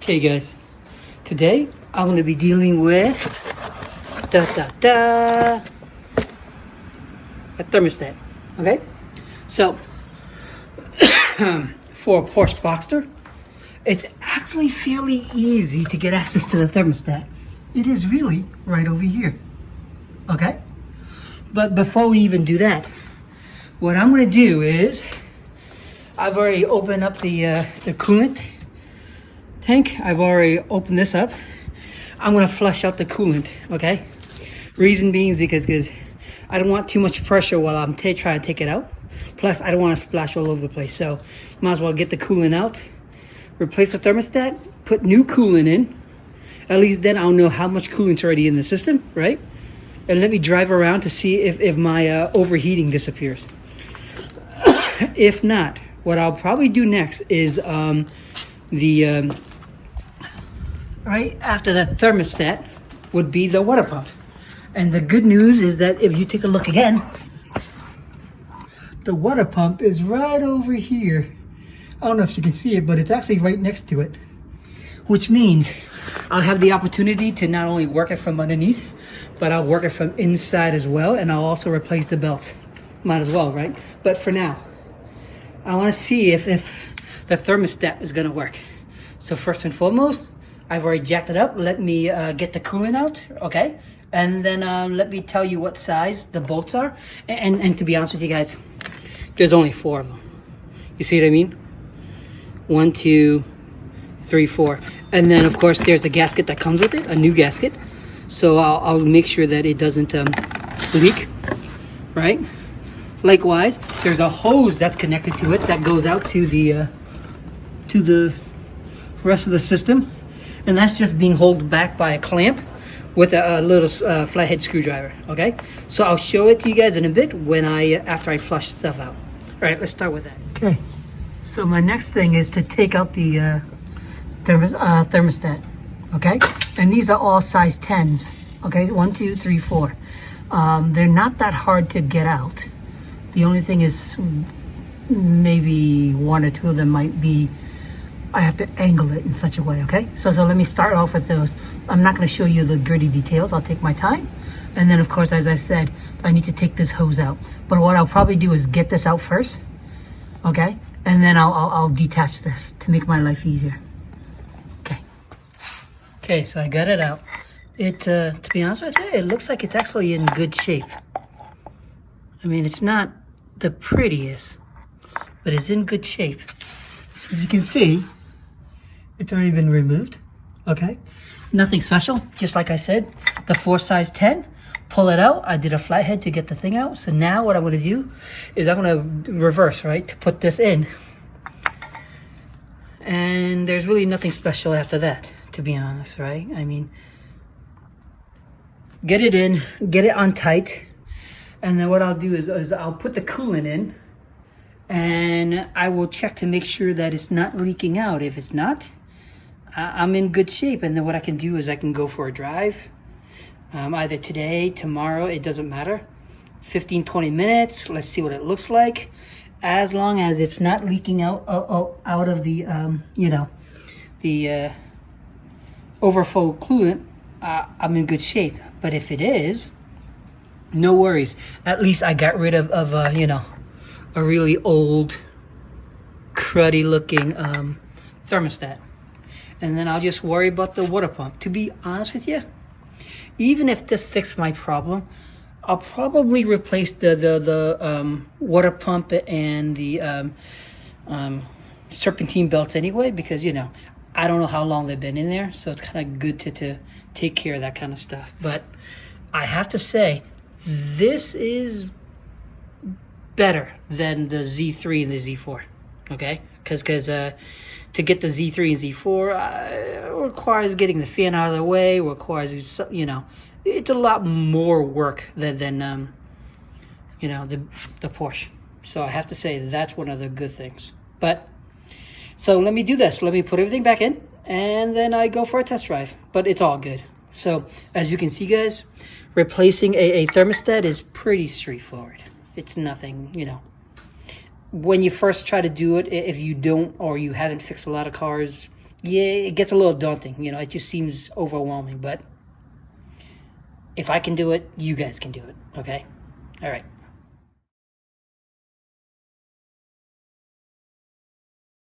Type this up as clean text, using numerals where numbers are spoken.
Okay guys, today I'm going to be dealing with a thermostat. Okay, so for a Porsche Boxster, it's actually fairly easy to get access to the thermostat. It is really right over here. Okay, but before we even do that, what I'm going to do is I've already opened up the coolant tank. I've already opened this up. I'm gonna flush out the coolant, okay? Reason being is because I don't want too much pressure while I'm trying to take it out. Plus, I don't want to splash all over the place. So, might as well get the coolant out, replace the thermostat, put new coolant in. At least then I'll know how much coolant's already in the system, right? And let me drive around to see if my overheating disappears. If not, what I'll probably do next is right after the thermostat would be the water pump. And the good news is that if you take a look again, the water pump is right over here. I don't know if you can see it, but it's actually right next to it, which means I'll have the opportunity to not only work it from underneath, but I'll work it from inside as well, and I'll also replace the belts. Might as well, right? But for now, I want to see if the thermostat is going to work. So first and foremost, I've already jacked it up. Let me get the coolant out, okay? And then let me tell you what size the bolts are. And to be honest with you guys, there's only 4 of them. You see what I mean? 1, 2, 3, 4. And then, of course, there's a gasket that comes with it, a new gasket. So I'll make sure that it doesn't leak, right? Likewise, there's a hose that's connected to it that goes out to the rest of the system. And that's just being held back by a clamp with a little flathead screwdriver, okay? So I'll show it to you guys in a bit after I flush stuff out. All right, let's start with that. Okay, so my next thing is to take out the thermostat, okay? And these are all size 10s, okay? 1, 2, 3, 4. They're not that hard to get out. The only thing is maybe 1 or 2 of them might be, I have to angle it in such a way, okay? So let me start off with those. I'm not going to show you the gritty details. I'll take my time. And then, of course, as I said, I need to take this hose out. But what I'll probably do is get this out first, okay? And then I'll detach this to make my life easier. Okay. Okay, so I got it out. To be honest with you, it looks like it's actually in good shape. I mean, it's not the prettiest, but it's in good shape. So as you can see, it's already been removed, okay? Nothing special, just like I said, the 4 size 10, pull it out. I did a flathead to get the thing out. So now what I'm gonna do is I'm gonna reverse, right, to put this in. And there's really nothing special after that, to be honest, right? I mean, get it in, get it on tight, and then what I'll do is I'll put the coolant in, and I will check to make sure that it's not leaking out. If it's not, I'm in good shape. And then what I can do is I can go for a drive, either today, tomorrow, it doesn't matter. 15, 20 minutes, let's see what it looks like. As long as it's not leaking out of the, the overflow coolant, I'm in good shape. But if it is, no worries. At least I got rid of a really old, cruddy looking thermostat. And then I'll just worry about the water pump. To be honest with you, even if this fixed my problem, I'll probably replace the water pump and the serpentine belts anyway, because I don't know how long they've been in there, so it's kind of good to take care of that kind of stuff. But I have to say, this is better than the Z3 and the Z4, okay? Because to get the Z3 and Z4 requires getting the fan out of the way, requires, it's a lot more work than the Porsche. So I have to say that's one of the good things. But, so let me do this. Let me put everything back in, and then I go for a test drive. But it's all good. So, as you can see, guys, replacing a thermostat is pretty straightforward. It's nothing, when you first try to do it, if you don't or you haven't fixed a lot of cars, yeah, it gets a little daunting. You know, it just seems overwhelming. But if I can do it, you guys can do it. Okay? All right.